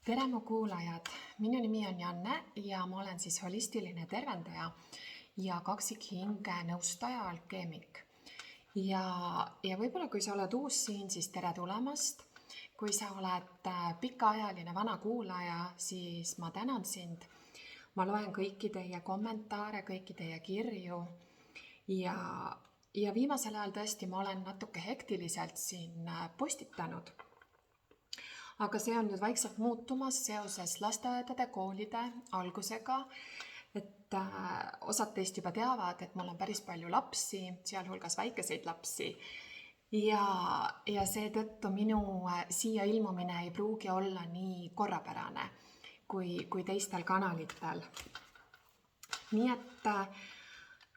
Tere mu kuulajad, minu nimi on Janne ja ma olen siis holistiline tervendaja ja kaksikhinge nõustaja alkeemik. Ja võib-olla kui sa oled uus siin, siis tere tulemast. Kui sa oled pikaajaline vana kuulaja, siis ma tänan sind. Ma loen kõiki teie kommentaare, kõiki teie kirju ja viimasel ajal tõesti ma olen natuke hektiliselt siin postitanud. Aga see on nüüd vaikselt muutumas seoses lasteaedade, koolide algusega, et osad teist juba teavad, et mul on päris palju lapsi, sealhulgas väikeseid lapsi. Ja seetõttu minu siia ilmumine ei pruugi olla nii korrapärane kui teistel kanalitel. Nii et,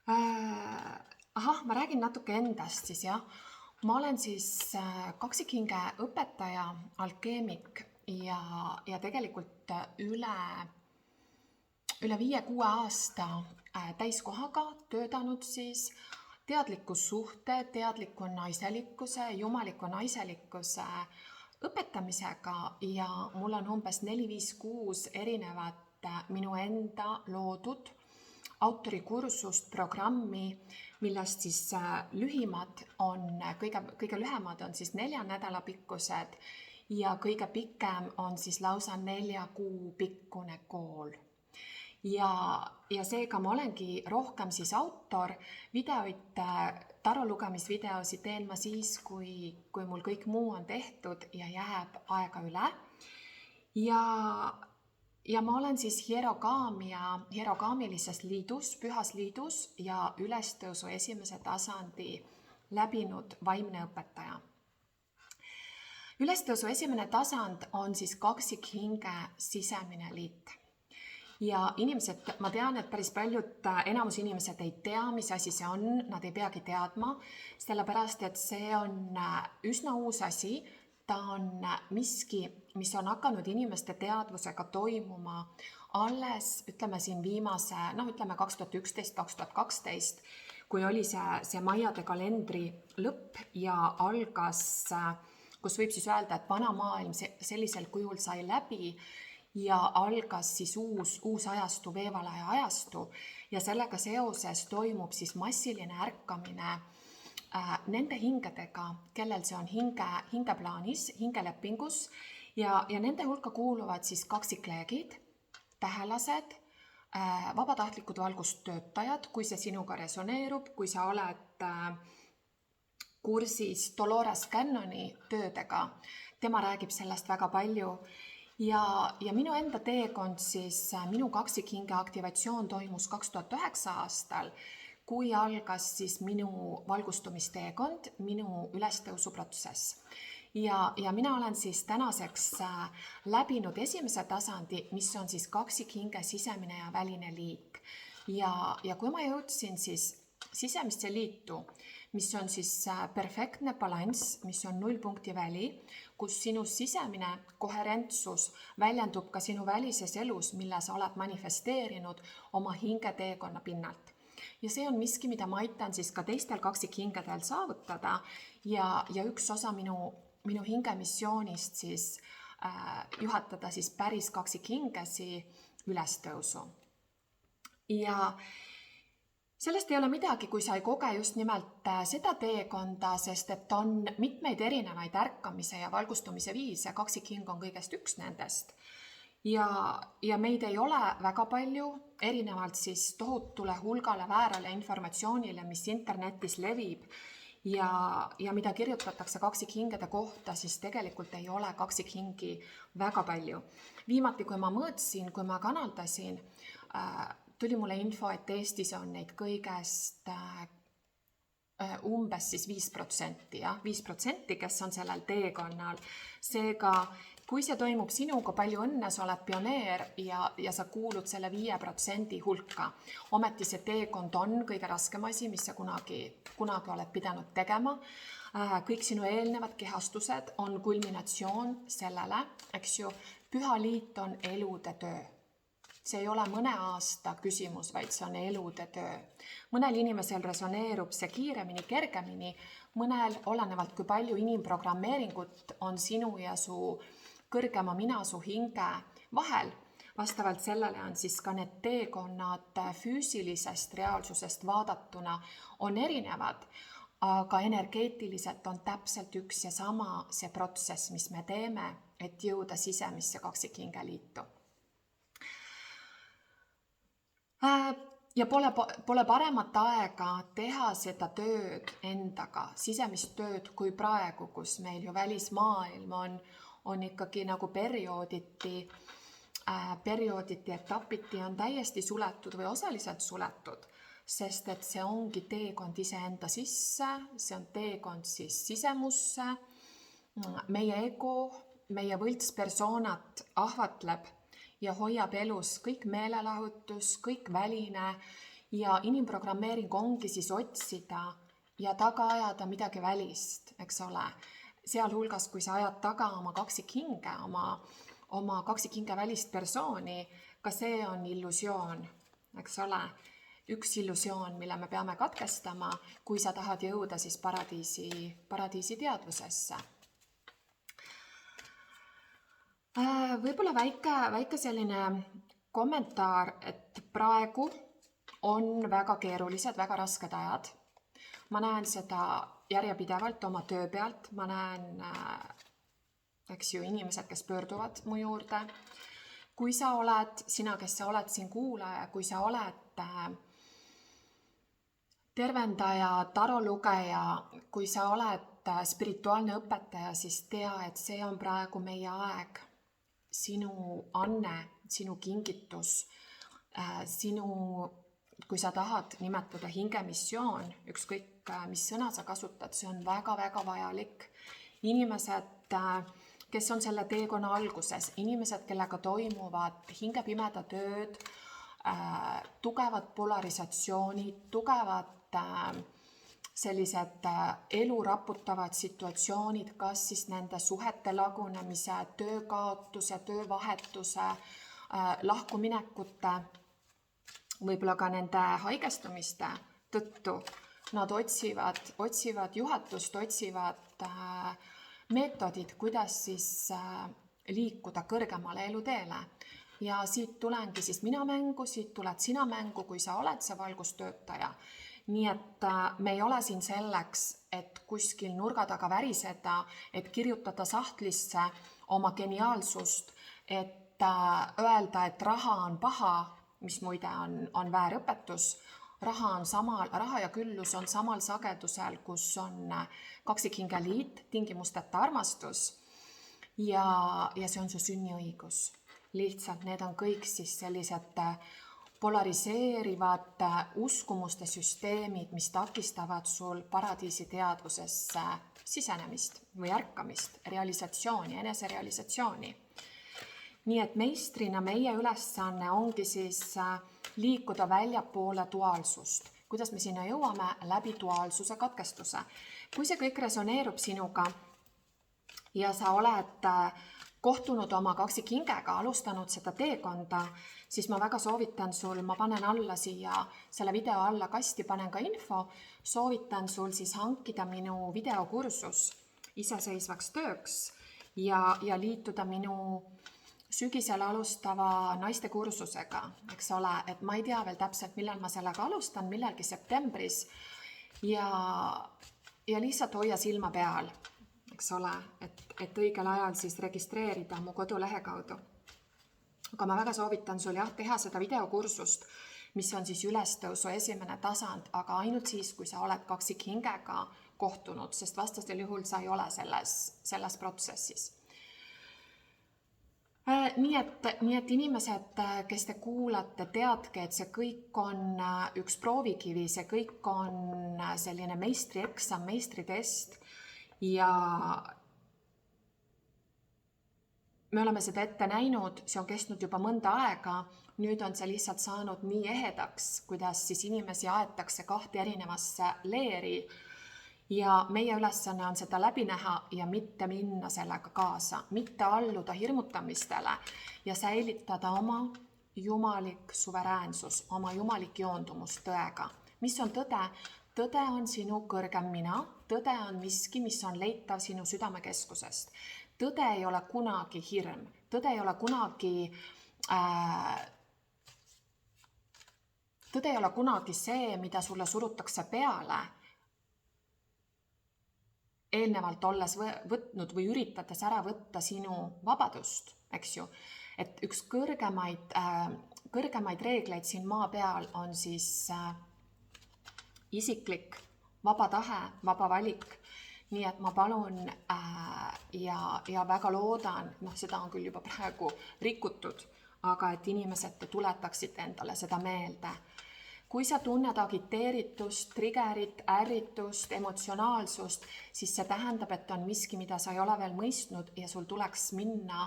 ma räägin natuke endast siis, jah. Ma olen siis kaksikhinge õpetaja, alkeemik ja tegelikult üle 5-6 aasta täiskohaga töötanud siis teadlikkussuhte, teadliku naiselikkuse, jumaliku naiselikkuse õpetamisega ja mul on umbes 4-5-6 erinevat minu enda loodud autorikursust, programmi, millest siis lühimad on, kõige lühemad on siis 4 nädala pikkused ja kõige pikem on siis lausa 4 kuu pikkune kool. Ja seega ma olengi rohkem siis autor, videoid, tarolugemisvideosid teen ma siis, kui mul kõik muu on tehtud ja jääb aega üle. Ja ma olen siis hierogaamilises liidus, pühas liidus ja ülestõusu esimese tasandi läbinud vaimne õpetaja. Ülestõusu esimene tasand on siis kaksikhinge sisemine liit. Ja inimesed, ma tean, et päris enamus inimesed ei tea, mis asi see on, nad ei peagi teadma, sellepärast et see on üsna uus asi. Ta on miski, mis on hakanud inimeste teadvusega toimuma alles, ütleme siin viimase, 2011-2012, kui oli see maiade kalendri lõpp ja algas, kus võib siis öelda, et vana maailm sellisel kujul sai läbi ja algas siis uus ajastu, veevalaja ajastu ja sellega seoses toimub siis massiline ärkamine nende hingedega, kellel see on hingeplaanis, hingelepingus ja nende hulka kuuluvad siis kaksikleegid, tähelased, vabatahtlikud valgustöötajad, kui see sinuga resoneerub, kui sa oled kursis Dolores Cannoni töödega, tema räägib sellest väga palju ja minu enda teekond siis, minu kaksikhinge aktivatsioon toimus 2009 aastal, kui algas siis minu valgustumisteekond, minu ülestõusuprotsess. Ja mina olen siis tänaseks läbinud esimese tasandi, mis on siis kaksikhinge sisemine ja väline liik. Ja kui ma jõudsin siis sisemisse liitu, mis on siis perfektne balanss, mis on 0 punkti väli, kus sinu sisemine koherentsus väljendub ka sinu välises elus, mille sa oled manifesteerinud oma hingeteekonna pinnalt. Ja see on miski, mida ma aitan siis ka teistel kaksikhingedel saavutada ja üks osa minu hingemissioonist siis juhatada siis päris kaksikhingesi ülestõusu. Ja sellest ei ole midagi, kui sa ei koge just nimelt seda teekonda, sest et on mitmeid erinevaid ärkamise ja valgustumise viise, kaksikhing on kõigest üks nendest. Ja meid ei ole väga palju, erinevalt siis tohutule hulgale väärale informatsioonile, mis internetis levib ja mida kirjutatakse kaksikhingede kohta, siis tegelikult ei ole kaksikhingi väga palju. Viimati, kui ma mõõtsin, kui ma kanaldasin, tuli mulle info, et Eestis on neid kõigest umbes siis 5%, 5%, kes on sellel teekonnal. Seega, kui see toimub sinuga, palju õnne, sa oled pioneer ja sa kuulud selle 5% hulka. Ometi see teekond on kõige raskem asi, mis sa kunagi oled pidanud tegema. Kõik sinu eelnevad kehastused on kulminatsioon sellele, eks ju, püha liit on elude töö. See ei ole mõne aasta küsimus, vaid see on elude töö. Mõnel inimesel resoneerub see kiiremini, kergemini, mõnel olenevalt kui palju inimprogrammeeringut on sinu ja su kõrgema mina su hinge vahel. Vastavalt sellele on siis ka need teekonnad füüsilisest reaalsusest vaadatuna on erinevad, aga energeetiliselt on täpselt üks ja sama see protsess, mis me teeme, et jõuda sisemisse kaksikhingeliitu. Ja pole paremat aega teha seda tööd endaga, sisemist tööd kui praegu, kus meil ju välismaailm on ikkagi nagu periooditi etapiti on täiesti suletud või osaliselt suletud, sest et see ongi teekond iseenda sisse, see on teekond siis sisemusse, meie ego, meie võltspersoonat ahvatleb ja hoiab elus kõik meelelahutus, kõik väline ja inimprogrammeering ongi siis otsida ja taga ajada midagi välist, eks ole. Sealhulgas, kui sa ajad taga oma kaksikhinge, oma kaksikhinge välist persooni, ka see on illusioon, eks ole. Üks illusioon, mille me peame katkestama, kui sa tahad jõuda siis paradiisi teadvusesse. Võib-olla väike selline kommentaar, et praegu on väga keerulised, väga rasked ajad. Ma näen seda järjepidevalt oma töö pealt, ma näen inimesed, kes pöörduvad mu juurde. Kui sa oled, sina, kes sa oled siin kuulaja, kui sa oled tervendaja, tarolugeja, kui sa oled spirituaalne õpetaja, siis tea, et see on praegu meie aeg. Sinu anne, sinu kingitus, kui sa tahad nimetada hingemissioon, ükskõik mis sõna sa kasutad, see on väga-väga vajalik. Inimesed, kes on selle teekonna alguses, inimesed, kellega toimuvad hingepimeda tööd, tugevad polarisatsioonid, tugevad sellised elu raputavad situatsioonid, kas siis nende suhete lagunemise, töö kaotuse, töövahetuse, lahkuminekute, võib-olla ka nende haigestumiste tõttu. Nad otsivad juhatust, otsivad meetodid, kuidas siis liikuda kõrgemale eluteele. Ja siit tulengi siis mina mängu, siit tuled sina mängu, kui sa oled see valgustöötaja. Nii et me ei ole siin selleks, et kuskil nurga taga väriseda, et kirjutada sahtlisse oma geniaalsust, et öelda, et raha on paha, mis muide on väärõpetus. Raha ja küllus on samal sagedusel, kus on kaksikhingeliit, tingimusteta armastus ja see on su sünniõigus. Lihtsalt need on kõik siis sellised polariseerivad uskumuste süsteemid, mis takistavad sul paradiisi teadvusesse sisenemist või ärkamist, realisatsiooni, eneserealisatsiooni. Nii et meistrina meie ülesanne ongi siis liikuda väljapoole duaalsust. Kuidas me sinna jõuame? Läbi duaalsuse katkestuse. Kui see kõik resoneerub sinuga ja sa oled kohtunud oma kaksikhingega, alustanud seda teekonda, siis ma väga soovitan sul, ma panen alla siia selle video alla kasti, panen ka info, soovitan sul siis hankida minu videokursus iseseisvaks tööks ja liituda minu sügisel alustava naiste kursusega, eks ole, et ma ei tea veel täpselt, millal ma sellega alustan, millalgi septembris ja lihtsalt hoia silma peal, eks ole, et õigel ajal siis registreerida mu kodulehe kaudu. Aga ma väga soovitan sul teha seda videokursust, mis on siis ülestõusu esimene tasand, aga ainult siis, kui sa oled kaksikhingega kohtunud, sest vastasel juhul sa ei ole selles protsessis. Nii et inimesed, kes te kuulate, teadke, et see kõik on üks proovikivi, see kõik on selline meistrieksam, meistritest ja me oleme seda ette näinud, see on kestnud juba mõnda aega, nüüd on see lihtsalt saanud nii ehedaks, kuidas siis inimesi aetakse kahte erinevasse leeri ja meie ülesanne on seda läbi näha ja mitte minna sellega kaasa, mitte alluda hirmutamistele ja säilitada oma jumalik suveräänsus, oma jumalik joondumus tõega. Mis on tõde? Tõde on sinu kõrgem mina, tõde on miski, mis on leitav sinu südamekeskusest. Tõde ei ole kunagi hirm, tõde ei ole kunagi see, mida sulle surutakse peale, eelnevalt olles võtnud või üritades ära võtta sinu vabadust, eks ju. Et üks kõrgemaid reegleid siin maa peal on siis isiklik, vaba tahe, vaba valik. Nii et ma palun ja väga loodan, seda on küll juba praegu rikutud, aga et inimesed te tuletaksite endale seda meelde. Kui sa tunned agiteeritust, triggerit, ärritust, emotsionaalsust, siis see tähendab, et on miski, mida sa ei ole veel mõistnud ja sul tuleks minna,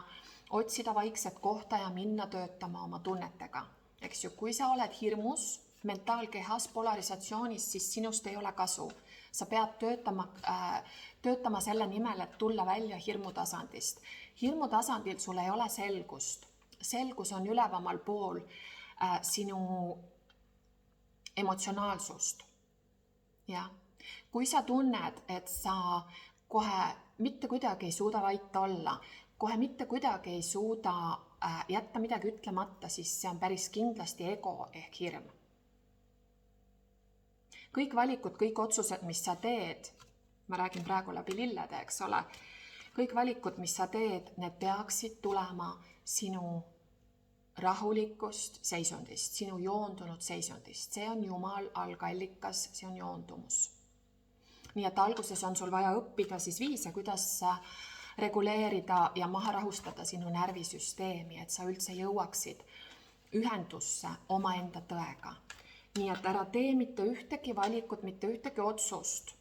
otsida vaikset kohta ja minna töötama oma tunnetega. Eks ju, kui sa oled hirmus, mentaalkehas, polarisatsioonis, siis sinust ei ole kasu. Sa pead töötama selle nimel, et tulla välja hirmutasandist. Hirmutasandil sul ei ole selgust. Selgus on ülevamal pool sinu emotsionaalsust. Ja. Kui sa tunned, et sa kohe mitte kuidagi ei suuda vait olla, kohe mitte kuidagi ei suuda jätta midagi ütlemata, siis see on päris kindlasti ego ehk hirm. Kõik valikud, kõik otsused, mis sa teed, ma räägin praegu läbi lillede, eks ole, kõik valikud, mis sa teed, need peaksid tulema sinu rahulikust seisundist, sinu joondunud seisundist. See on Jumal algallikas, see on joondumus. Nii et alguses on sul vaja õppida siis viise, kuidas reguleerida ja maha rahustada sinu närvisüsteemi, et sa üldse jõuaksid ühendusse omaenda tõega. Nii et ära tee mitte ühtegi valikut, mitte ühtegi otsust.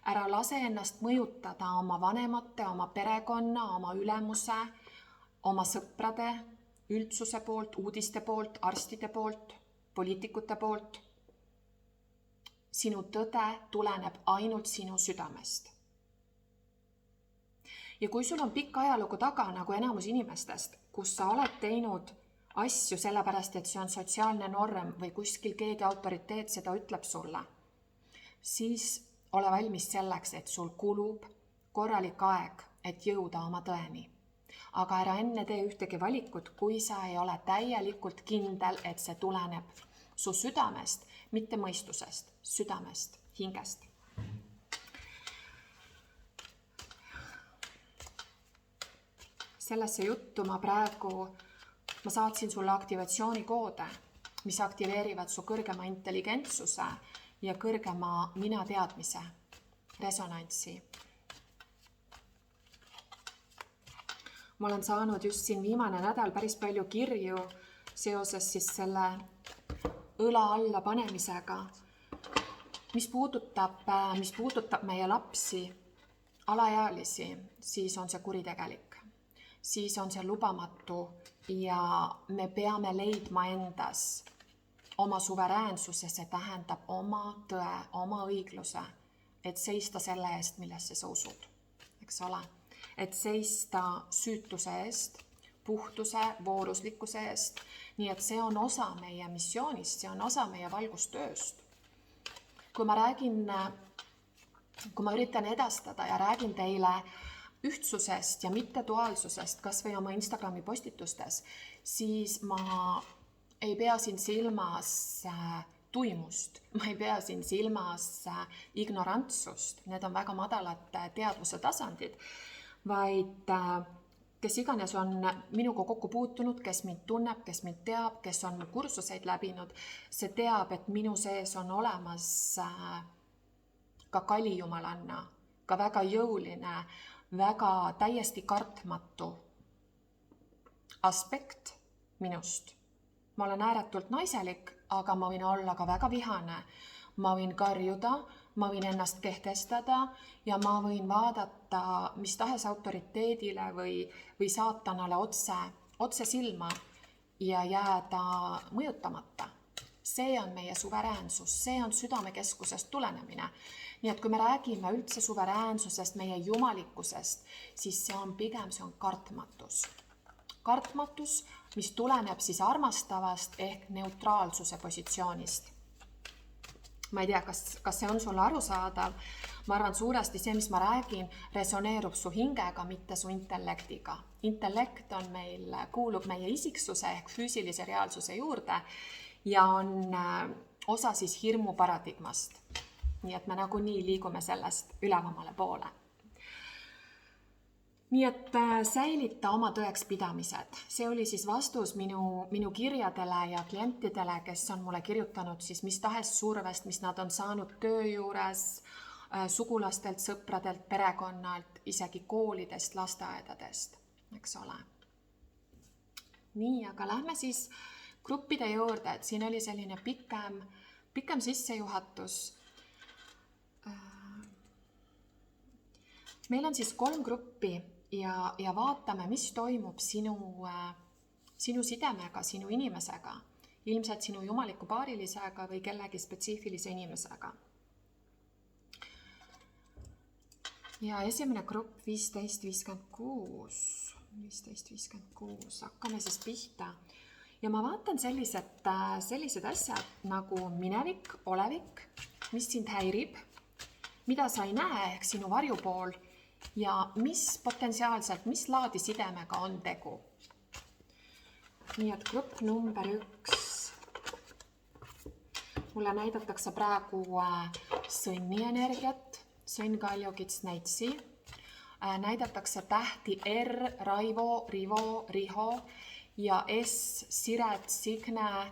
Ära lase ennast mõjutada oma vanemate, oma perekonna, oma ülemuse, oma sõprade, üldsuse poolt, uudiste poolt, arstide poolt, poliitikute poolt. Sinu tõde tuleneb ainult sinu südamest. Ja kui sul on pikk ajalugu taga, nagu enamus inimestest, kus sa oled teinud asju sellepärast, et see on sotsiaalne norm või kuskil keegi autoriteet seda ütleb sulle, siis ole valmis selleks, et sul kulub korralik aeg, et jõuda oma tõeni. Aga ära enne tee ühtegi valikut, kui sa ei ole täielikult kindel, et see tuleneb su südamest, mitte mõistusest, südamest, hingest. Sellesse juttu ma saatsin sulle aktivatsioonikoode, mis aktiveerivad su kõrgema intelligentsuse ja kõrgema minateadmise resonantsi. Ma olen saanud just siin viimane nädal päris palju kirju seoses siis selle õla alla panemisega, mis puudutab meie lapsi, alaealisi, siis on see kuritegelik. Siis on see lubamatu ja me peame leidma endas oma suveräänsuse, see tähendab oma tõe, oma õigluse, et seista selle eest, millesse sa usud, eks ole. Et seista süütuse eest, puhtuse, vooruslikkuse eest. Nii et see on osa meie missioonist, see on osa meie valgustööst. Kui ma üritan edastada ja räägin teile ühtsusest ja mitteduaalsusest, kas või oma Instagrami postitustes, siis ma ei pea siin silmas tuimust, ma ei pea siin silmas ignorantsust, need on väga madalad teadvuse tasandid, vaid kes iganes on minuga kokku puutunud, kes mind tunneb, kes mind teab, kes on mu kursuseid läbinud, see teab, et minu sees on olemas ka kalijumalanna, ka väga jõuline, väga täiesti kartmatu aspekt minust. Ma olen ääretult naiselik, aga ma võin olla ka väga vihane. Ma võin karjuda, ma võin ennast kehtestada ja ma võin vaadata mis tahes autoriteedile või saatanale otse silma ja jääda mõjutamata. See on meie suveräänsus, see on südamekeskusest tulenemine. Nii et kui me räägime üldse suveräänsusest, meie jumalikkusest, siis see on kartmatus. Kartmatus, mis tuleneb siis armastavast ehk neutraalsuse positsioonist. ma ei tea, kas see on sulle arusaadav. Ma arvan, suuresti see, mis ma räägin, resoneerub su hingega, mitte su intellektiga. Intellekt on kuulub meie isiksuse ehk füüsilise reaalsuse juurde ja on osa siis hirmu paradigmast. Nii et me nagunii liigume sellest ülevamale poole. Nii et säilita oma tõekspidamised. See oli siis vastus minu kirjadele ja klientidele, kes on mulle kirjutanud siis mis tahes survest, mis nad on saanud töö juures, sugulastelt, sõpradelt, perekonnalt, isegi koolidest, lasteaedadest, eks ole. Nii, aga lähme siis gruppide juurde, et siin oli selline pikem sissejuhatus. Meil on siis 3 gruppi ja vaatame, mis toimub sinu sidemega, sinu inimesega, ilmselt sinu jumaliku paarilisega või kellegi spetsiifilise inimesega. Ja esimene grupp 15-56, hakkame siis pihta. Ja ma vaatan sellised asjad nagu minevik, olevik, mis sind häirib, mida sa ei näe ehk sinu varjupool ja mis potentsiaalselt, mis laadi sidemega on tegu. Nii et grupp number 1. Mulle näidatakse praegu sõnni energiat, sõnn Kaljukits Neitsi. Näidatakse tähti R, Raivo, Rivo, Riho ja S, Siret, Signe,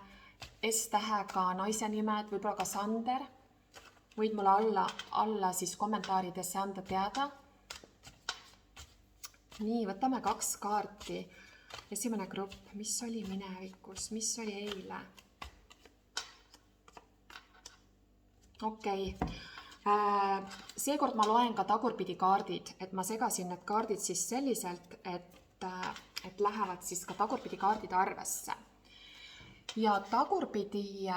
S-tähega naise nimed, võib-olla ka Sander. Võid mulle alla siis kommentaaridesse anda teada. Nii, võtame 2 kaarti. Esimene grupp, mis oli minevikus, mis oli eile? Okei. Seekord ma loen ka tagurpidi kaardid, et ma segasin need kaardid siis selliselt, et lähevad siis ka tagurpidi kaardide arvesse. Ja tagurpidi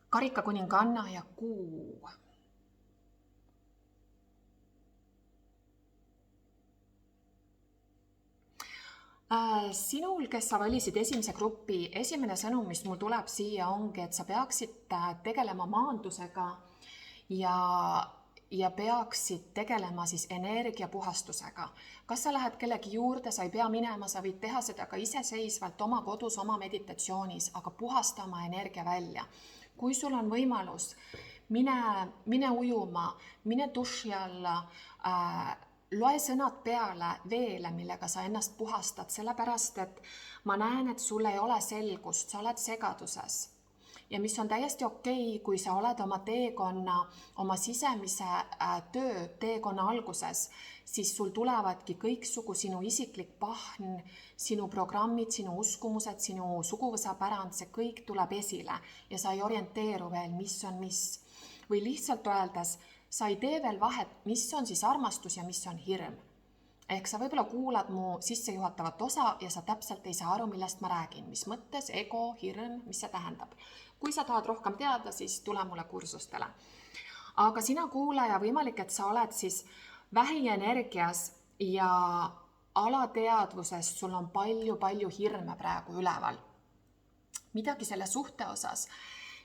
karikakuninganna ja kuu. Sinul, kes sa valisid esimese grupi, esimene sõnum, mis mul tuleb siia ongi, et sa peaksid tegelema maandusega ja peaksid tegelema siis energiapuhastusega. Kas sa lähed kellegi juurde, sa ei pea minema, sa võid teha seda ka iseseisvalt oma kodus, oma meditatsioonis, aga puhasta oma energia välja. Kui sul on võimalus, mine ujuma, mine duši alla, loe sõnad peale veele, millega sa ennast puhastad, sellepärast, et ma näen, et sul ei ole selgust, sa oled segaduses. Ja mis on täiesti okei, kui sa oled oma teekonna, oma sisemise teekonna alguses, siis sul tulevadki kõiksugu sinu isiklik pahn, sinu programmid, sinu uskumused, sinu suguvõsapärand, see kõik tuleb esile ja sa ei orienteeru veel, mis on mis. Või lihtsalt öeldes, sa ei tee veel vahet, mis on siis armastus ja mis on hirm. Ehk sa võib-olla kuulad mu sissejuhatavat osa ja sa täpselt ei saa aru, millest ma räägin, mis mõttes, ego, hirm, mis see tähendab. Kui sa tahad rohkem teada, siis tule mulle kursustele. Aga sina kuulaja, võimalik, et sa oled siis vähienergias ja alateadvuses, sul on palju hirme praegu üleval. Midagi selle suhte osas.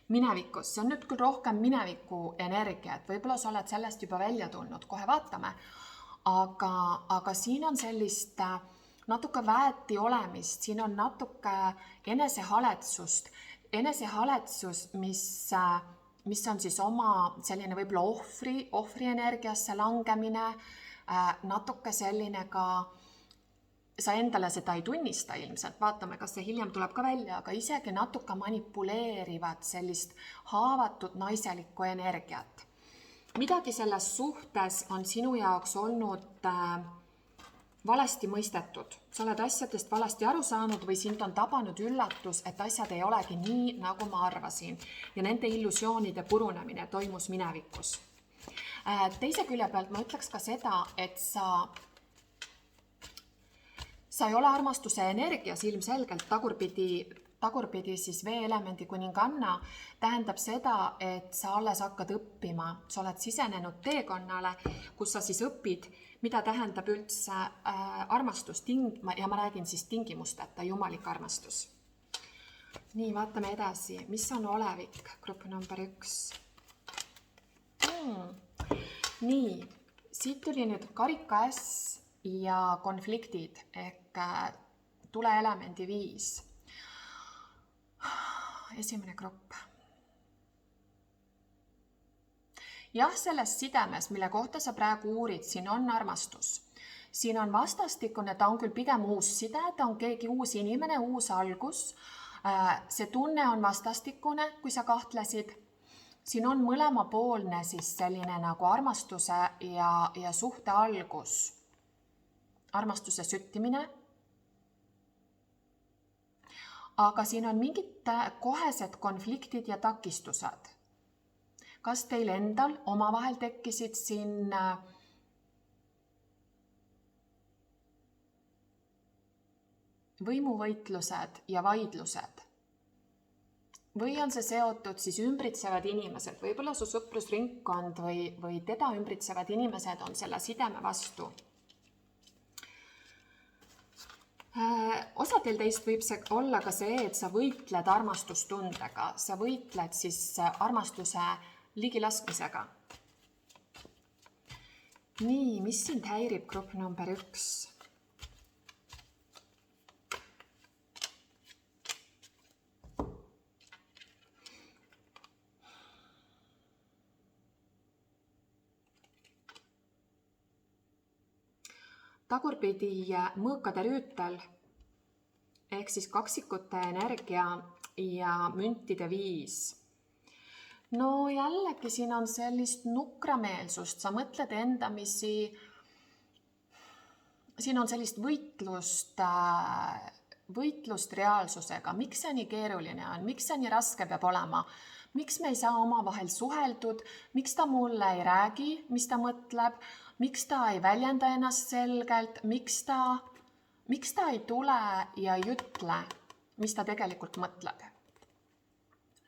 Minevikus, see on nüüd küll rohkem mineviku energia, et võib-olla sa oled sellest juba välja tulnud, kohe vaatame, aga siin on sellist natuke väeti olemist, siin on natuke enesehaletsust, mis on siis oma selline võib-olla ohvri energiasse langemine, natuke selline ka, sa endale seda ei tunnista ilmselt, vaatame, kas see hiljem tuleb ka välja, aga isegi natuke manipuleerivad sellist haavatud naiselikku energiat. Midagi selles suhtes on sinu jaoks olnud valesti mõistetud. Sa oled asjadest valesti aru saanud või sind on tabanud üllatus, et asjad ei olegi nii, nagu ma arvasin. Ja nende illusioonide purunemine toimus minevikus. Teise külje pealt ma ütleks ka seda, et sa ei ole armastuse energias ilmselgelt tagurpidi siis veeelemendi kuninganna, tähendab seda, et sa alles hakkad õppima. Sa oled sisenenud teekonnale, kus sa siis õpid, mida tähendab üldse armastus ja ma räägin siis tingimusteta, jumalik armastus. Nii, vaatame edasi. Mis on olevik? Grupp number 1. Nii, siit tuli nüüd karikas ja konfliktid ehk tuleelemendi 5. Esimene grupp. Jah, selles sidemes, mille kohta sa praegu uurid, siin on armastus. Siin on vastastikune, ta on küll pigem uus side, ta on keegi uus inimene, uus algus. See tunne on vastastikune, kui sa kahtlesid. Siin on mõlemapoolne siis selline nagu armastuse ja suhte algus. Armastuse süttimine. Aga siin on mingid kohesed konfliktid ja takistused. Kas teil endal omavahel tekkisid siin võimuvõitlused ja vaidlused? Või on see seotud siis ümbritsevad inimesed, võib-olla su sõprusringkond või teda ümbritsevad inimesed on selle sideme vastu? Osadel teist võib see olla ka see, et sa võitled armastustundega, sa võitled siis armastuse ligilaskmisega. Nii, mis sind häirib, grupp number 1? Tagurpidi mõõkade rüütel ehk siis kaksikute energia ja müntide 5. No jällegi siin on sellist nukrameelsust, sa mõtled endamisi, siin on sellist võitlust reaalsusega, miks see nii keeruline on, miks see nii raske peab olema, miks me ei saa omavahel suheldud, miks ta mulle ei räägi, mis ta mõtleb, miks ta ei väljenda ennast selgelt, miks ta ei tule ja ei ütle, mis ta tegelikult mõtleb.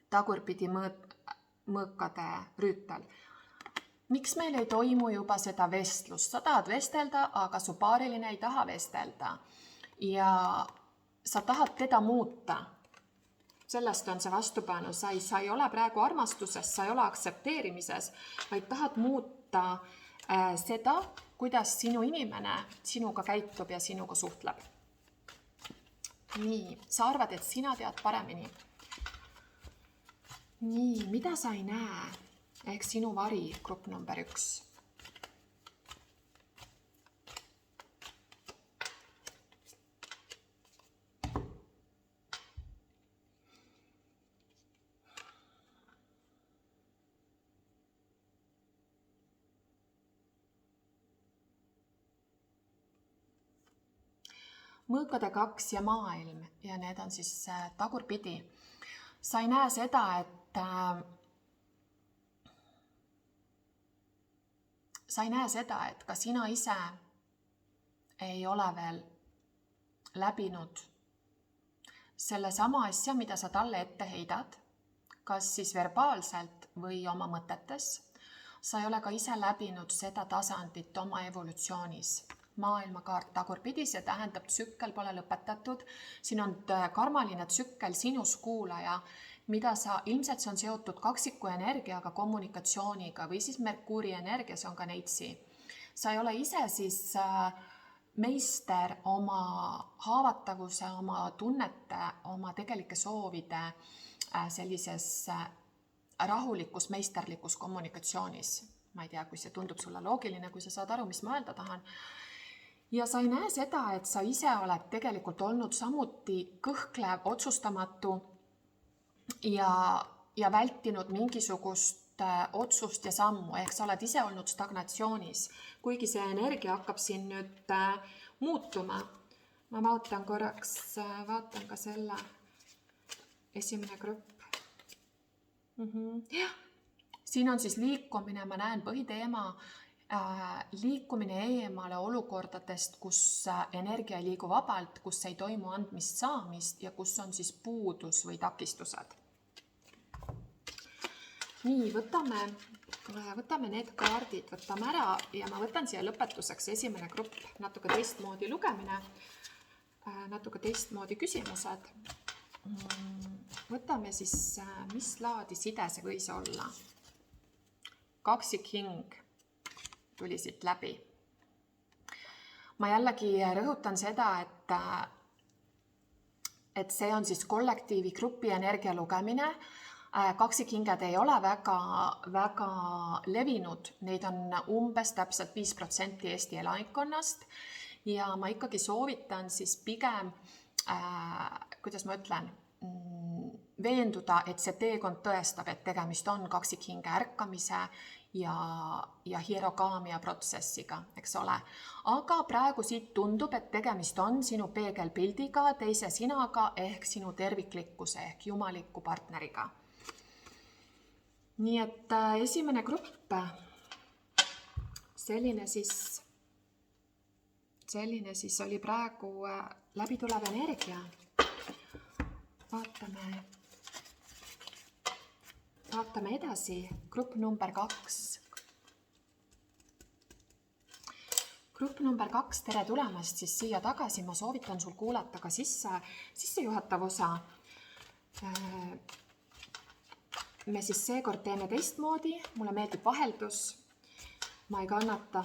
Tagurpidi mõõkade rüütel. Miks meil ei toimu juba seda vestlust? Sa tahad vestelda, aga su paariline ei taha vestelda. Ja sa tahad teda muuta. Sellest on see vastupanu. Sa ei ole praegu armastuses, sa ei ole aktsepteerimises, vaid tahad muuta seda, kuidas sinu inimene sinuga käitub ja sinuga suhtleb. Nii, sa arvad, et sina tead paremini. Nii, mida sa ei näe? Ehk sinu vari, grupp number 1. Mõõkade 2 ja maailm ja need on siis tagurpidi. Sa ei näe seda, et ka sina ise ei ole veel läbinud selle sama asja, mida sa talle ette heidad, kas siis verbaalselt või oma mõtetes. Sa ei ole ka ise läbinud seda tasandit oma evolutsioonis. Maailmakaart tagurpidi, see tähendab, tsükkel pole lõpetatud. Siin on karmaline tsükkel sinus kuulaja, mida ilmselt see on seotud kaksiku energiaga, kommunikatsiooniga või siis Merkuuri energia, see on ka neitsi. Sa ei ole ise siis meister oma haavatavuse, oma tunnete, oma tegelike soovide sellises rahulikus, meisterlikus kommunikatsioonis. Ma ei tea, kui see tundub sulle loogiline, kui sa saad aru, mis ma öelda tahan. Ja sa ei näe seda, et sa ise oled tegelikult olnud samuti kõhklev, otsustamatu ja vältinud mingisugust otsust ja sammu, ehk sa oled ise olnud stagnatsioonis, kuigi see energia hakkab siin nüüd muutuma. Ma vaatan ka selle esimene grupp. Jah, siin on siis liikumine, ma näen põhiteema, liikumine eemale olukordadest, kus energia ei liigu vabalt, kus ei toimu andmist saamist ja kus on siis puudus või takistused. Nii, võtame need kaardid, võtame ära ja ma võtan siia lõpetuseks esimene grupp, natuke teistmoodi lugemine, natuke teistmoodi küsimused. Võtame siis, mis laadi side see võis olla. kaksikhing tuli siit läbi. Ma jällegi rõhutan seda, et see on siis kollektiivi grupi energia lugemine. Kaksikhinged ei ole väga levinud, neid on umbes täpselt 5% Eesti elanikkonnast ja ma ikkagi soovitan siis pigem, kuidas ma ütlen, veenduda, et see teekond tõestab, et tegemist on kaksikhinge ärkamise ja hierogaamia protsessiga, eks ole. Aga praegu siit tundub, et tegemist on sinu peegelpildiga, teise sinaga ehk sinu terviklikkuse ehk jumaliku partneriga. Nii et esimene grupp, selline siis oli praegu läbitulev energia. Vaatame edasi, grupp number 2. Grupp number 2, tere tulemast siis siia tagasi. Ma soovitan sul kuulata ka sissejuhatav osa. Me siis seekord teeme teistmoodi, mulle meeldib vaheldus. Ma ei kannata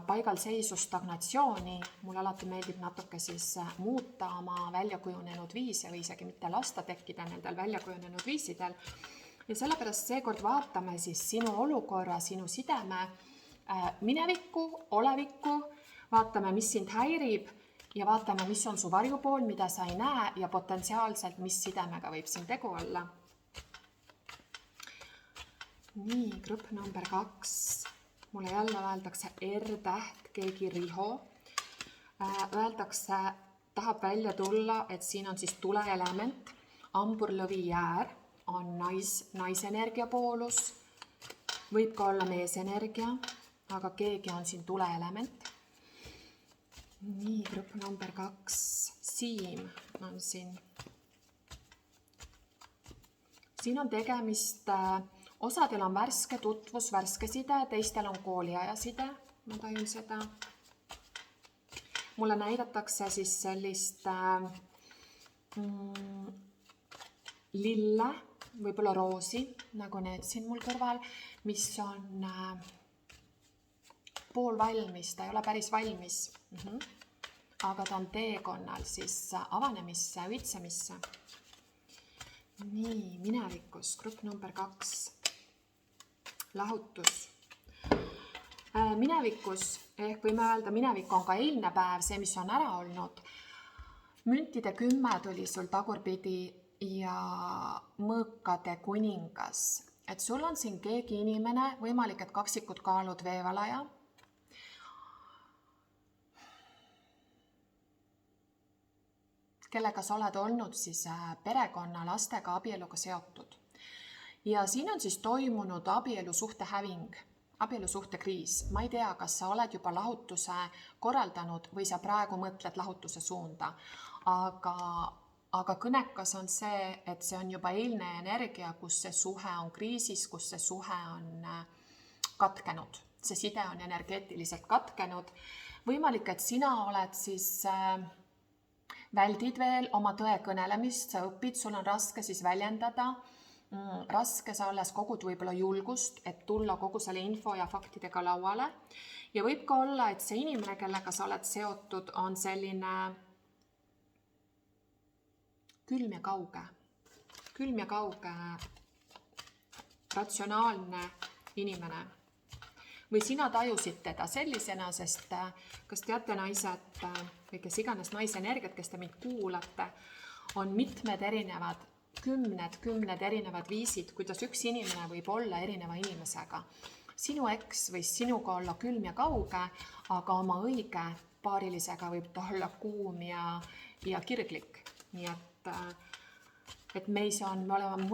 paigalseisu stagnatsiooni, mulle alati meeldib natuke siis muuta oma väljakujunenud viise või isegi mitte lasta tekkida nendel väljakujunenud viisidel. Ja sellepärast seekord vaatame siis sinu olukorra, sinu sideme, minevikku, olevikku, vaatame, mis sind häirib ja vaatame, mis on su varjupool, mida sa ei näe ja potentsiaalselt, mis sidemega võib siin tegu olla. Nii, grupp number 2. Mulle jälle öeldakse R-täht, keegi Riho. Öeldakse, tahab välja tulla, et siin on siis tuleelement. Amburlõvi jäär on naisenergia poolus. Võib ka olla meesenergia, aga keegi on siin tuleelement. Nii, grupp number 2. Siim on siin. Siin on tegemist... Osadel on värske tutvus, värske side, teistel on kooliaja side, ma tajun seda. Mulle näidatakse siis sellist lille, võib-olla roosi, nagu need siin mul kõrval, mis on pool valmis, ta ei ole päris valmis, aga ta on teekonnal siis avanemisse, õitsemisse. Nii, minevikus, grupp number 2. Lahutus. Minevikus, ehk võime öelda, minevik on ka eilne päev, see, mis on ära olnud. Müntide 10 tuli sul tagurpidi ja mõõkade kuningas. Et sul on siin keegi inimene, võimalik, et kaksikud kaalud veevalaja. Kellega sa oled olnud siis perekonna, lastega, abieluga seotud. Ja siin on siis toimunud abielusuhte häving, abielusuhte kriis. Ma ei tea, kas sa oled juba lahutuse korraldanud või sa praegu mõtled lahutuse suunda. Aga kõnekas on see, et see on juba eilne energia, kus see suhe on kriisis, kus see suhe on katkenud. See side on energeetiliselt katkenud. Võimalik, et sina oled siis... Väldid veel oma tõe kõnelemist, sa õpid, sul on raske siis väljendada, raske sa alles kogud võib-olla julgust, et tulla kogu selle info ja faktidega lauale. Ja võib ka olla, et see inimene, kellega sa oled seotud, on selline külm ja kauge, ratsionaalne inimene. Või sina tajusid teda sellisena, sest kas teate naised või kes iganes naisenergiat, kes te mind kuulate, on mitmed erinevad, kümned erinevad viisid, kuidas üks inimene võib olla erineva inimesega. Sinu eks või sinuga olla külm ja kauge, aga oma õige paarilisega võib ta olla kuum ja kirglik. Nii et me oleme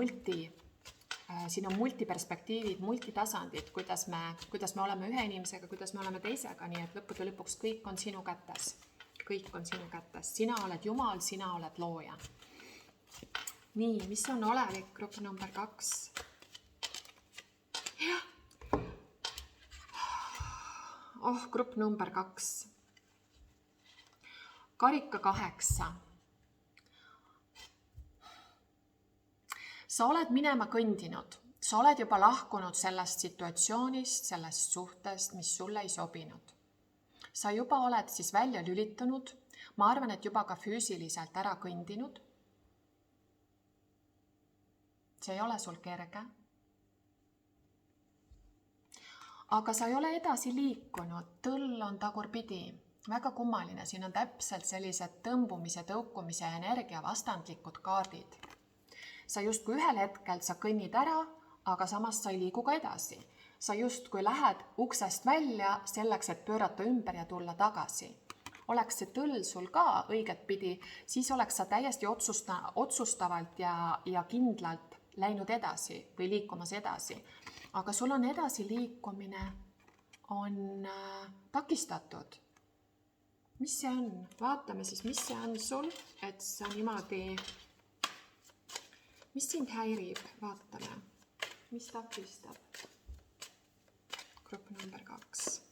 siin on multiperspektiivid, multitasandid, kuidas me oleme ühe inimesega, kuidas me oleme teisega, nii et lõppude lõpuks kõik on sinu kätes. Kõik on sinu kätes. Sina oled Jumal, sina oled looja. Nii, mis on olevik, grupp number 2? Grupp number 2. Karika 8. Sa oled minema kõndinud. sa oled juba lahkunud sellest situatsioonist, sellest suhtest, mis sulle ei sobinud. Sa juba oled siis välja lülitunud, ma arvan, et juba ka füüsiliselt ära kõndinud. See ei ole sul kerge. Aga sa ei ole edasi liikunud, tõll on tagurpidi, väga kummaline, siin on täpselt sellised tõmbumise, tõukumise energia vastandlikud kaardid. Sa justkui ühel hetkel sa kõnnid ära, aga samas sa ei liigu ka edasi. Sa justkui lähed uksest välja selleks, et pöörata ümber ja tulla tagasi. Oleks see tõll sul ka õiget pidi, siis oleks sa täiesti otsustavalt ja kindlalt läinud edasi või liikumas edasi. Aga sul on edasi liikumine on takistatud. Mis see on? Vaatame siis, mis see on sul, et sa niimoodi, mis sind häirib? Vaatame, mis takistab? Grupp number 2.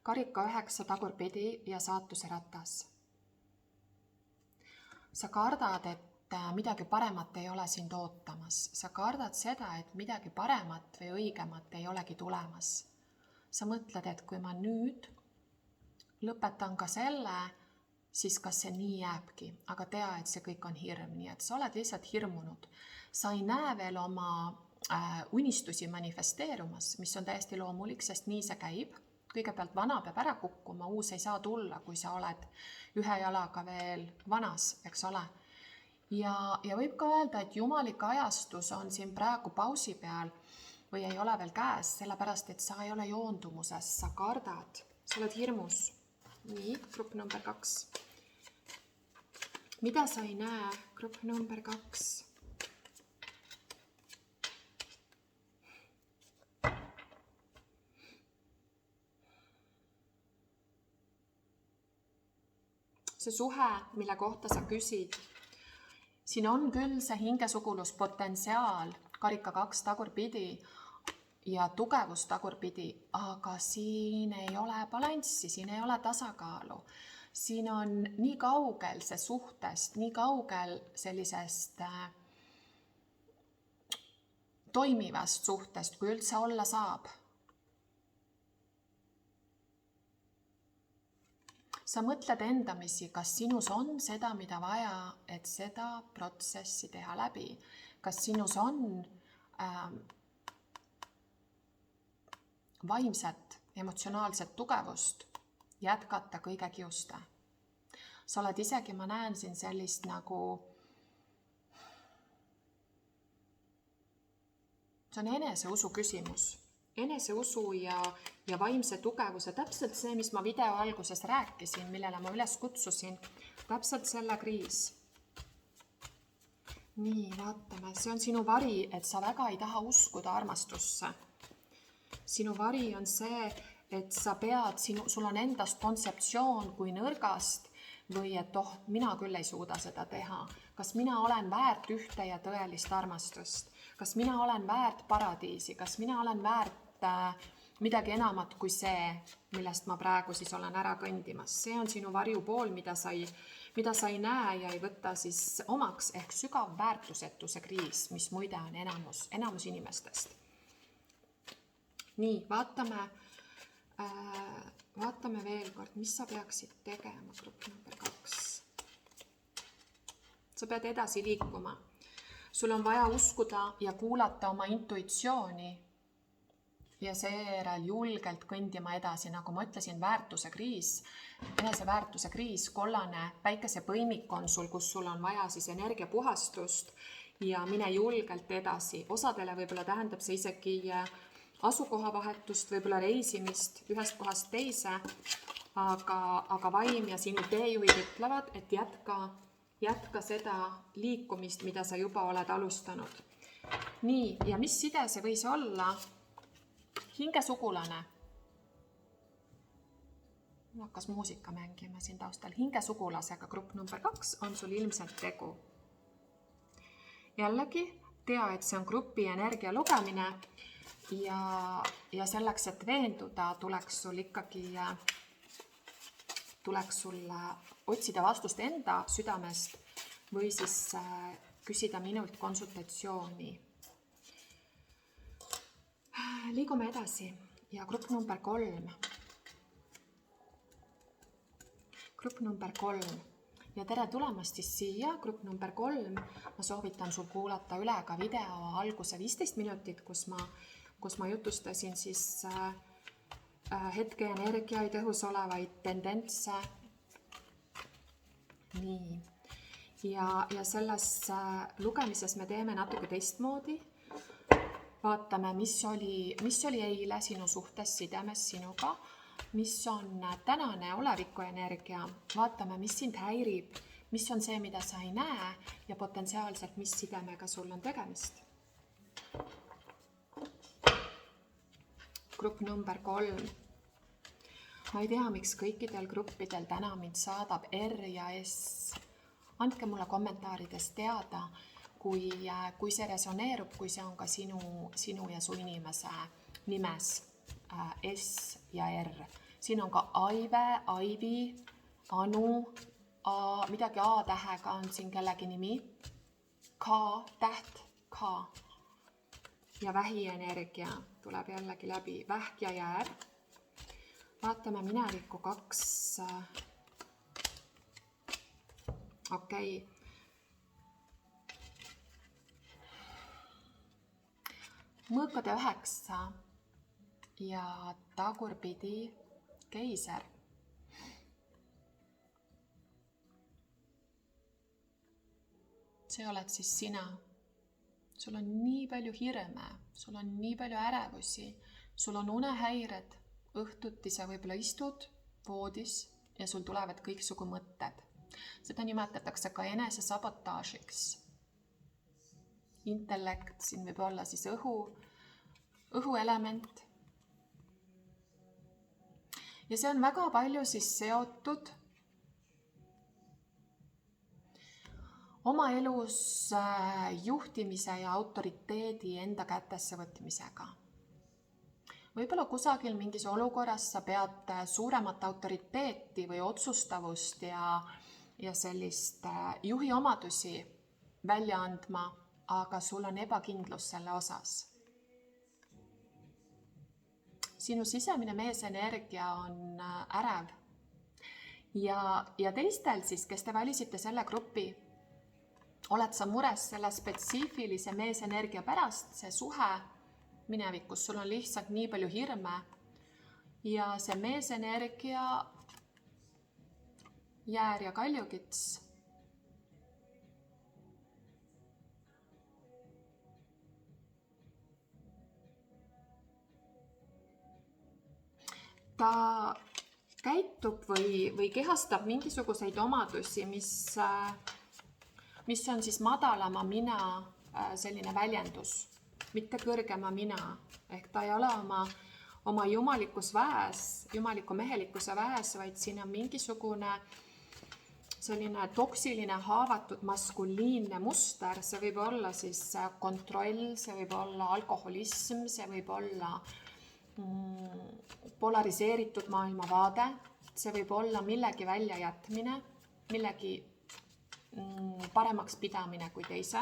Karika 9 tagurpidi ja saatuse ratas. Sa kardad, et midagi paremat ei ole sind ootamas. Sa kardad seda, et midagi paremat või õigemat ei olegi tulemas. Sa mõtled, et kui ma nüüd lõpetan ka selle, siis kas see nii jääbki. Aga tea, et see kõik on hirm, nii et sa oled lihtsalt hirmunud. Sa ei näe veel oma unistusi manifesteerumas, mis on täiesti loomulik, sest nii see käib. Kõigepealt vana peab ära kukkuma, uus ei saa tulla, kui sa oled ühe jalaga veel vanas, eks ole. Ja võib ka öelda, et jumalik ajastus on siin praegu pausi peal või ei ole veel käes, sellepärast, et sa ei ole joondumuses, sa kardad, sa oled hirmus. Nii, grupp number 2. Mida sa ei näe? Grupp number 2. See suhe, mille kohta sa küsid, siin on küll see hingesugulus-potentsiaal, karika 2 tagurpidi ja tugevus tagurpidi, aga siin ei ole balanssi, siin ei ole tasakaalu. Siin on nii kaugel see suhtest, nii kaugel sellisest toimivast suhtest, kui üldse olla saab. Sa mõtled endamisi, kas sinus on seda, mida vaja, et seda protsessi teha läbi. Kas sinus on vaimset, emotsionaalset tugevust jätkata kõige kiuste. Sa oled isegi, ma näen siin sellist nagu, see on eneseusu küsimus. Eneseusu ja vaimse tugevuse, täpselt see, mis ma video alguses rääkisin, millele ma üles kutsusin, täpselt selle kriis. Nii, vaatame, see on sinu vari, et sa väga ei taha uskuda armastusse. Sinu vari on see, et sa pead, sul on endast kontseptsioon kui nõrgast või et mina küll ei suuda seda teha. Kas mina olen väärt ühte ja tõelist armastust? Kas mina olen väärt paradiisi? Kas mina olen väärt midagi enamat kui see, millest ma praegu siis olen ära kõndimas? See on sinu varjupool, mida sa ei näe ja ei võta siis omaks, ehk sügav väärtusetuse kriis, mis muide on enamus inimestest. Nii, vaatame veel kord, mis sa peaksid tegema, grupp number 2. Sa pead edasi liikuma. Sul on vaja uskuda ja kuulata oma intuitsiooni ja seejärel julgelt kõndima edasi, nagu ma ütlesin, väärtuse kriis, eneseväärtuse kriis, kollane päikesepõimik on sul, kus sul on vaja siis energiapuhastust ja mine julgelt edasi. Osadele võib-olla tähendab see isegi asukohavahetust, võib-olla reisimist ühest kohast teise, aga vaim ja sinu teejuhid ütlevad, et jätka seda liikumist, mida sa juba oled alustanud. Nii, ja mis side see võis olla? Hingesugulane. Hakkas muusika mängima siin taustal. Hingesugulasega grupp number 2 on sul ilmselt tegu. Jällegi, tea, et see on grupi energia lugemine ja selleks, et veenduda, tuleks sul otsida vastust enda südamest või siis küsida minult konsultatsiooni. Liigume edasi ja grupp number 3. Grupp number 3. Ja tere tulemast siis siia, grupp number 3. Ma soovitan sul kuulata üle ka video alguse 15 minutit, kus ma jutustasin siis hetke energiaid, õhus olevaid tendentse. Nii. Ja selles lugemises me teeme natuke teistmoodi. Vaatame, mis oli eile sinu suhtes sidemes sinuga, mis on tänane oleviku energia, vaatame, mis sind häirib, mis on see, mida sa ei näe ja potentsiaalselt, mis sidemega sul on tegemist. Grupp number 3. Ma ei tea, miks kõikidel gruppidel täna mind saadab R ja S. Andke mulle kommentaarides teada, kui see resoneerub, kui see on ka sinu ja su inimese nimes S ja R. Siin on ka Aive, Aivi, Anu, midagi A-tähega on siin kellegi nimi, K-täht, K. Ja vähienergia tuleb jällegi läbi, vähk ja jäär. Vaatame minevikku 2. Okei. Mõõkade 9 ja tagurpidi keiser. See oled siis sina. Sul on nii palju hirme, sul on nii palju ärevusi, sul on unehäired, õhtuti sa võib-olla istud voodis ja sul tulevad kõiksugu mõtted. Seda nimetatakse ka enesesabotaažiks. Intellekt, siin võib olla siis õhuelement. Ja see on väga palju siis seotud oma elus juhtimise ja autoriteedi enda kätesse võtmisega. Võib-olla kusagil mingis olukorras sa pead suuremat autoriteeti või otsustavust ja sellist juhi omadusi välja andma, aga sul on ebakindlus selle osas. Sinu sisemine meesenergia on ärev. Ja teistel siis, kes te valisite selle grupi, oled sa mures selle spetsiifilise meesenergia pärast, see suhe minevikus, sul on lihtsalt nii palju hirme ja see meesenergia jäär ja kaljukits ta käitub või kehastab mingisuguseid omadusi, mis on siis madalama mina selline väljendus, mitte kõrgema mina. Ehk ta ei ole oma jumalikus väes, jumaliku mehelikkuse väes, vaid siin on mingisugune selline toksiline haavatud maskuliinne muster. See võib olla siis kontroll, see võib olla alkoholism, see võib olla polariseeritud maailmavaade, see võib olla millegi väljajätmine, millegi paremaks pidamine kui teise.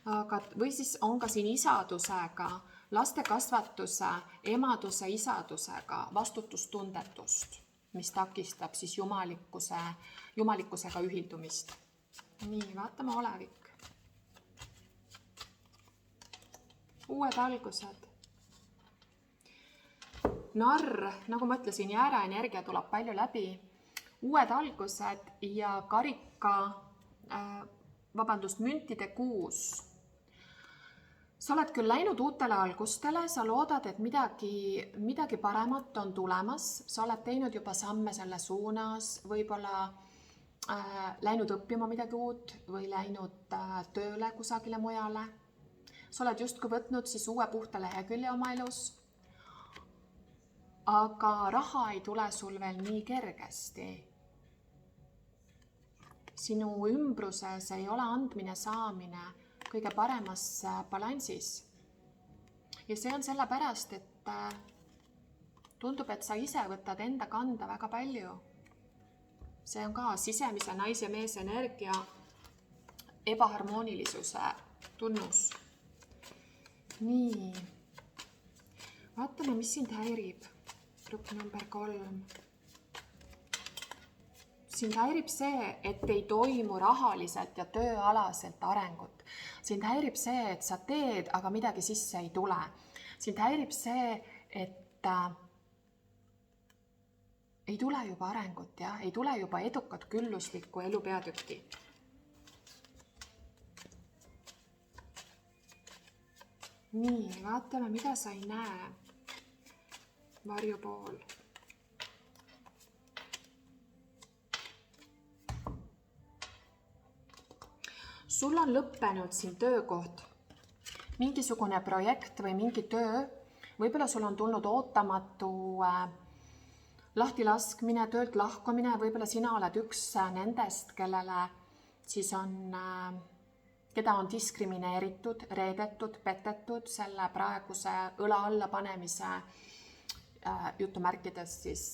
Või siis on ka siin isadusega, laste kasvatuse, emaduse, isadusega vastutustundetust, mis takistab siis jumalikkusega ühildumist. Nii, vaatame olevik. Uued algused. Narr, nagu ma ütlesin, jäära energia tuleb palju läbi. Uued algused ja müntide 6. Sa oled küll läinud uutele algustele, sa loodad, et midagi paremat on tulemas. Sa oled teinud juba samme selle suunas, võib-olla läinud õppima midagi uut või läinud tööle kusagile mujale. Sa oled justkui võtnud siis uue puhta lehekülje oma elus, aga raha ei tule sul veel nii kergesti. Sinu ümbruses ei ole andmine saamine kõige paremas balansis. ja see on sellepärast, et tundub, et sa ise võtad enda kanda väga palju. See on ka sisemise naise mees energia ebaharmoonilisuse tunnus. Nii, vaatame, mis sind häirib. Grupp number 3. Sind häirib see, et ei toimu rahaliselt ja tööalaselt arengut. Sind häirib see, et sa teed, aga midagi sisse ei tule. Sind häirib see, et ei tule juba arengut, ja? Ei tule juba edukat külluslikku elu peatükki. Nii, vaatame, mida sa ei näe. Varjupool. Sul on lõppenud siin töökoht, mingisugune projekt või mingi töö, võib-olla sul on tulnud ootamatu lahtilaskmine, töölt lahkumine, võib-olla sina oled üks nendest, kellele siis keda on diskrimineeritud, reedetud, petetud selle praeguse õla alla panemise jutumärkides siis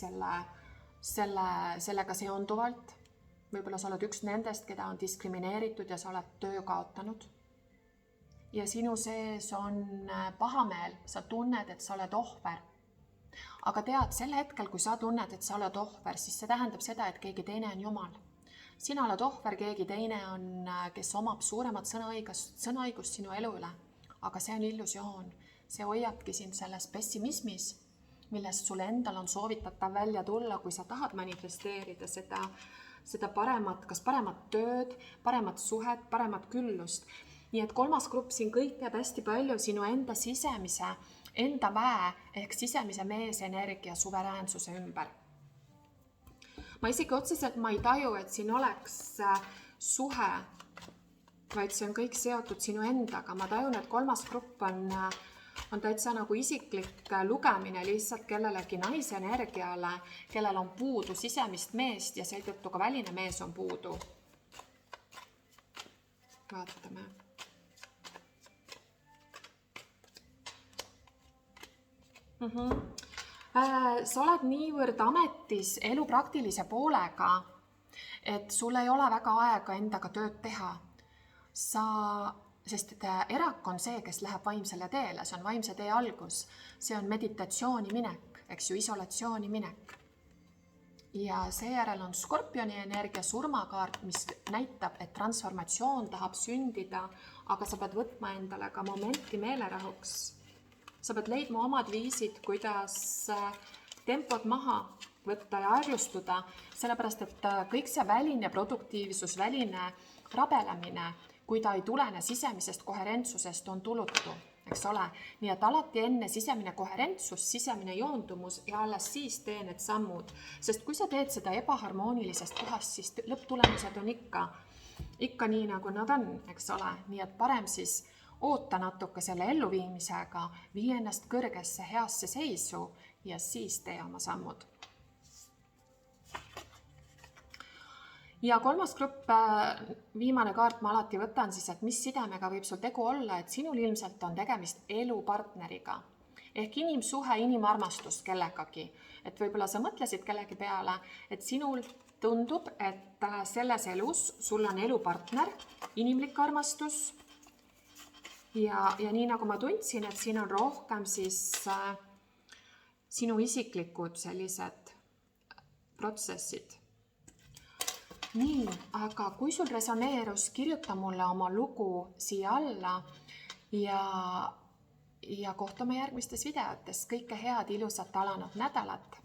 sellega seonduvalt. Võib-olla sa oled üks nendest, keda on diskrimineeritud ja sa oled töö kaotanud. Ja sinu sees on pahameel, sa tunned, et sa oled ohver. Aga tead, sel hetkel, kui sa tunned, et sa oled ohver, siis see tähendab seda, et keegi teine on jumal. Sina oled ohver, keegi teine on, kes omab suuremat sõnaõigust sinu elu üle. Aga see on illusioon. See hoiabki sind selles pessimismis, millest sulle endal on soovitatav välja tulla, kui sa tahad manifesteerida seda paremat, kas paremat tööd, paremat suhet, paremat küllust. Nii et 3. grupp siin kõik jääb hästi palju sinu enda sisemise, enda väe ehk sisemise mees energia suveräänsuse ümber. Ma isegi otseselt ma ei taju, et siin oleks suhe, vaid see on kõik seotud sinu endaga. Ma tajun, et 3. grupp on täitsa nagu isiklik lugemine lihtsalt kellelegi naise energiale, kellel on puudu sisemist meest ja seetõttu ka väline mees on puudu. Vaatame. Sa oled niivõrd ametis elu praktilise poolega, et sul ei ole väga aega endaga tööd teha. Sest erak on see, kes läheb vaimsele teele, see on vaimse tee algus, see on meditatsiooni minek, eks ju, isolatsiooni minek. Ja seejärel on skorpioni energia surmakaart, mis näitab, et transformatsioon tahab sündida, aga sa pead võtma endale ka momenti meelerahuks. Sa pead leidma omad viisid, kuidas tempod maha võtta ja aeglustuda, sellepärast et kõik see väline produktiivsus, väline rabelemine, kui ta ei tulene sisemisest koherentsusest, on tulutu, eks ole. Nii et alati enne sisemine koherentsus, sisemine joondumus ja alles siis tee need sammud. Sest kui sa teed seda ebaharmoonilisest kohast, siis lõpptulemused on ikka nii, nagu nad on, eks ole. Nii et parem siis oota natuke selle elluviimisega, vii ennast kõrgesse heasse seisu ja siis tee oma sammud. Ja 3. grupp, viimane kaart ma alati võtan siis, et mis sidemega võib sul tegu olla, et sinul ilmselt on tegemist elupartneriga. Ehk inimsuhe, inimarmastus kellegagi. Et võib-olla sa mõtlesid kellegi peale, et sinul tundub, et selles elus sul on elupartner, inimlik armastus. Ja nii nagu ma tundsin, et siin on rohkem siis sinu isiklikud sellised protsessid. Nii, aga kui sul resoneerus, kirjuta mulle oma lugu siia alla ja kohtume järgmistes videotes. Kõike head, ilusat alanud nädalat!